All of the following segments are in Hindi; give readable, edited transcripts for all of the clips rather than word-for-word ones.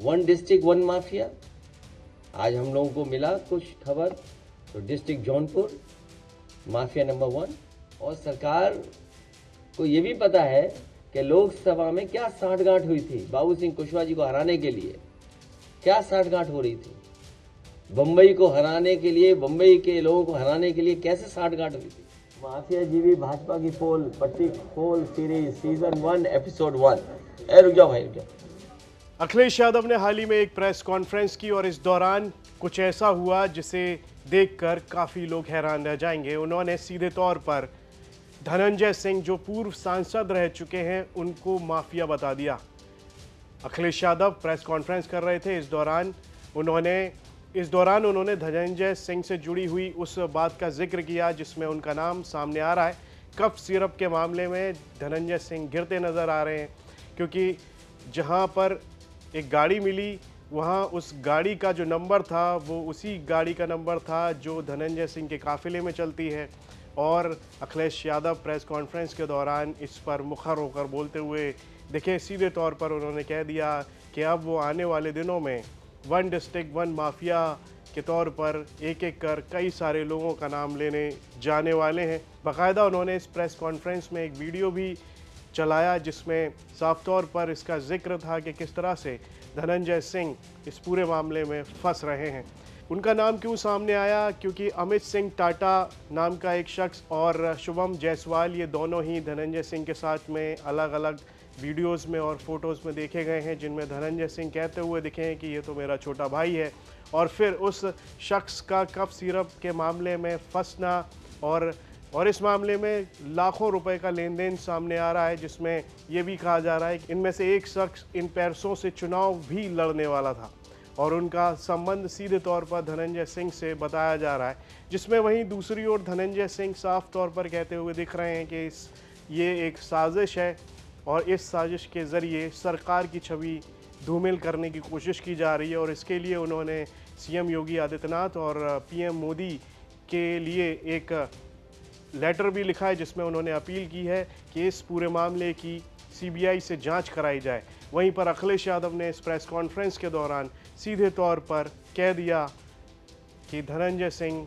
One district one mafia. आज हम लोगों को मिला कुछ खबर, तो डिस्ट्रिक्ट जौनपुर माफिया नंबर 1। और सरकार को ये भी पता है कि लोकसभा में क्या साठगांठ हुई थी बाबू सिंह कुशवाहा जी को हराने के लिए। क्या साठगांठ हो रही थी बंबई को हराने के लिए, बंबई के लोगों को हराने के लिए कैसे साठगांठ हुई थी। माफिया जीवी भाजपा की पोल पट्टी पोल सीरीज सीजन 1 एपिसोड 1। रुक जाओ भाई, रुक जाओ। अखिलेश यादव ने हाल ही में एक प्रेस कॉन्फ्रेंस की और इस दौरान कुछ ऐसा हुआ जिसे देखकर काफ़ी लोग हैरान रह जाएंगे। उन्होंने सीधे तौर पर धनंजय सिंह, जो पूर्व सांसद रह चुके हैं, उनको माफिया बता दिया। अखिलेश यादव प्रेस कॉन्फ्रेंस कर रहे थे। इस दौरान उन्होंने धनंजय सिंह से जुड़ी हुई उस बात का जिक्र किया जिसमें उनका नाम सामने आ रहा है। कफ सिरप के मामले में धनंजय सिंह गिरते नज़र आ रहे हैं, क्योंकि जहां पर एक गाड़ी मिली वहां उस गाड़ी का जो नंबर था वो उसी गाड़ी का नंबर था जो धनंजय सिंह के काफिले में चलती है। और अखिलेश यादव प्रेस कॉन्फ्रेंस के दौरान इस पर मुखर होकर बोलते हुए देखिए, सीधे तौर पर उन्होंने कह दिया कि अब वो आने वाले दिनों में वन डिस्ट्रिक्ट वन माफिया के तौर पर एक एक कर कई सारे लोगों का नाम लेने जाने वाले हैं। बाकायदा उन्होंने इस प्रेस कॉन्फ्रेंस में एक वीडियो भी चलाया जिसमें साफ तौर पर इसका जिक्र था कि किस तरह से धनंजय सिंह इस पूरे मामले में फंस रहे हैं। उनका नाम क्यों सामने आया? क्योंकि अमित सिंह टाटा नाम का एक शख्स और शुभम जायसवाल, ये दोनों ही धनंजय सिंह के साथ में अलग अलग वीडियोस में और फोटोज़ में देखे गए हैं, जिनमें धनंजय सिंह कहते हुए दिखे हैं कि ये तो मेरा छोटा भाई है। और फिर उस शख्स का कफ सिरप के मामले में फंसना और इस मामले में लाखों रुपए का लेन देन सामने आ रहा है, जिसमें यह भी कहा जा रहा है कि इनमें से एक शख्स इन पैसों से चुनाव भी लड़ने वाला था और उनका संबंध सीधे तौर पर धनंजय सिंह से बताया जा रहा है। जिसमें वहीं दूसरी ओर धनंजय सिंह साफ तौर पर कहते हुए दिख रहे हैं कि ये एक साजिश है और इस साजिश के ज़रिए सरकार की छवि धूमिल करने की कोशिश की जा रही है। और इसके लिए उन्होंने सीएम योगी आदित्यनाथ और पीएम मोदी के लिए एक लेटर भी लिखा है जिसमें उन्होंने अपील की है कि इस पूरे मामले की सीबीआई से जांच कराई जाए। वहीं पर अखिलेश यादव ने इस प्रेस कॉन्फ्रेंस के दौरान सीधे तौर पर कह दिया कि धनंजय सिंह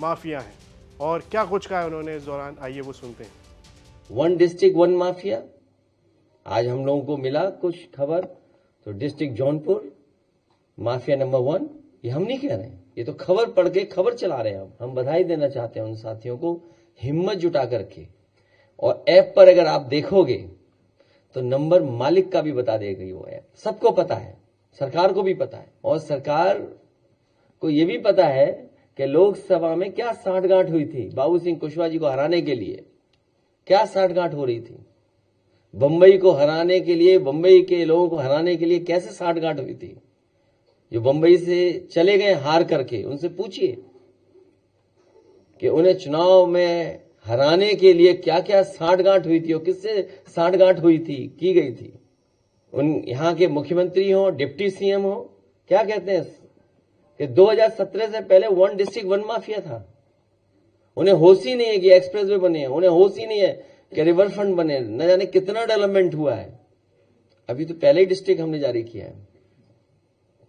माफिया हैं। और क्या कुछ कहा उन्होंने इस दौरान, आइए वो सुनते हैं। One district one mafia. आज हम लोगों को मिला कुछ खबर, तो डिस्ट्रिक्ट जौनपुर माफिया नंबर 1। ये हम नहीं कह रहे हैं, ये तो खबर पढ़ के खबर चला रहे हैं। हम बधाई देना चाहते हैं उन साथियों को हिम्मत जुटा करके। और ऐप पर अगर आप देखोगे तो नंबर मालिक का भी बता देगी वो ऐप। सबको पता है, सरकार को भी पता है, और सरकार को यह भी पता है कि लोकसभा में क्या साठगांठ हुई थी बाबू सिंह कुशवाहा जी को हराने के लिए। क्या साठगांठ हो रही थी बंबई को हराने के लिए, बंबई के लोगों को हराने के लिए कैसे साठगांठ हुई थी। जो बंबई से चले गए हार करके, उनसे पूछिए कि उन्हें चुनाव में हराने के लिए क्या क्या साठगांठ हुई थी और किससे साठगांठ हुई थी, की गई थी। उन यहाँ के मुख्यमंत्री हो, डिप्टी सीएम हो, क्या कहते हैं कि 2017 से पहले वन डिस्ट्रिक्ट वन माफिया था। उन्हें होश ही नहीं है कि एक्सप्रेस वे बने हैं, उन्हें होश ही नहीं है कि रिवर फ्रंट बने, न जाने कितना डेवलपमेंट हुआ है। अभी तो पहले ही डिस्ट्रिक्ट हमने जारी किया है,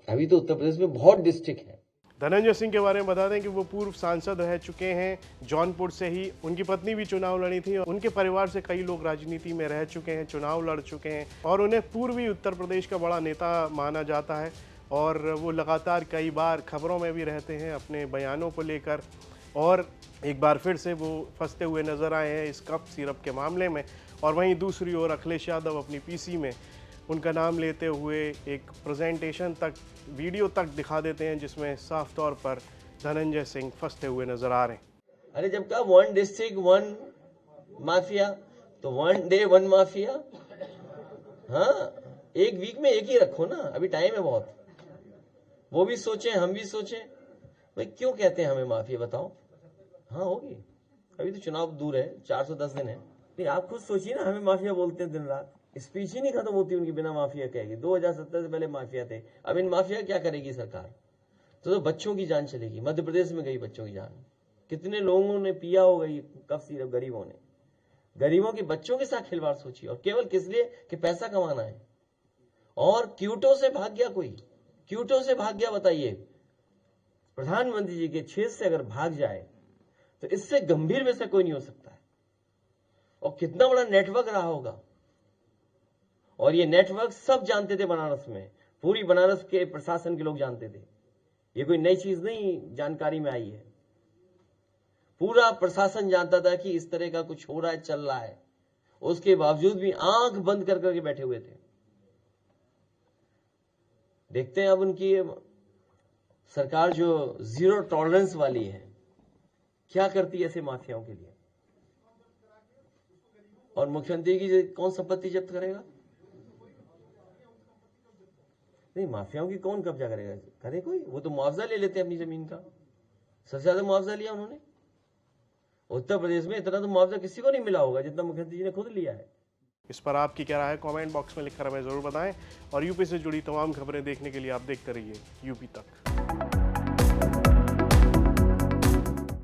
अभी तो उत्तर प्रदेश में बहुत डिस्ट्रिक्ट है। धनंजय सिंह के बारे में बता दें कि वो पूर्व सांसद रह चुके हैं जौनपुर से ही। उनकी पत्नी भी चुनाव लड़ी थी। उनके परिवार से कई लोग राजनीति में रह चुके हैं, चुनाव लड़ चुके हैं और उन्हें पूर्वी उत्तर प्रदेश का बड़ा नेता माना जाता है। और वो लगातार कई बार खबरों में भी रहते हैं अपने बयानों को लेकर। और एक बार फिर से वो फंसते हुए नजर आए हैं इस कफ सिरप के मामले में। और वहीं दूसरी ओर अखिलेश यादव अपनी पीसी में उनका नाम लेते हुए एक प्रेजेंटेशन तक, वीडियो तक दिखा देते हैं जिसमें साफ तौर पर धनंजय सिंह फंसते हुए नजर आ रहे हैं। अरे जब कहा वन डिस्ट्रिक्ट वन माफिया, तो वन डे वन माफिया। हाँ, एक वीक में एक ही रखो ना, अभी टाइम है बहुत। वो भी सोचें, हम भी सोचें। भाई क्यों कहते हैं हमें माफिया, बताओ। हाँ होगी, अभी तो चुनाव दूर है, 410 दिन है। नहीं, आप खुद सोचिए ना, हमें माफिया बोलते हैं दिन रात। स्पीच ही नहीं खत्म होती उनकी बिना माफिया कहेगी। 2017 से पहले माफिया थे, अब इन माफिया क्या करेगी सरकार। तो बच्चों की जान चलेगी। मध्य प्रदेश में गई बच्चों की जान, कितने लोगों ने पिया होगा ये कफ सिरप, गरीबों ने। गरीबों के बच्चों के साथ खिलवाड़ सोचिए, और केवल किस लिए कि पैसा कमाना है। और क्यूटो से भाग गया कोई, क्यूटो से भाग गया, बताइए। प्रधानमंत्री जी के क्षेत्र से अगर भाग जाए तो इससे गंभीर विषय कोई नहीं हो सकता है। और कितना बड़ा नेटवर्क रहा होगा, और ये नेटवर्क सब जानते थे बनारस में, पूरी बनारस के प्रशासन के लोग जानते थे। ये कोई नई चीज नहीं जानकारी में आई है, पूरा प्रशासन जानता था कि इस तरह का कुछ हो रहा है, चल रहा है। उसके बावजूद भी आंख बंद कर करके बैठे हुए थे। देखते हैं अब उनकी सरकार जो जीरो टॉलरेंस वाली है क्या करती है ऐसे माफियाओं के लिए। और मुख्यमंत्री की कौन संपत्ति जब्त करेगा? नहीं, माफियाओं की कौन कब्जा करेगा? करे कोई? वो तो मुआवजा ले लेते हैं अपनी जमीन का। सबसे ज्यादा मुआवजा लिया उन्होंने उत्तर प्रदेश में। इतना तो मुआवजा किसी को नहीं मिला होगा जितना मुख्यमंत्री जी ने खुद लिया है। इस पर आपकी क्या राय है? कमेंट बॉक्स में लिखकर हमें जरूर बताएं। और यूपी से जुड़ी तमाम खबरें देखने के लिए आप देखते रहिए यूपी तक।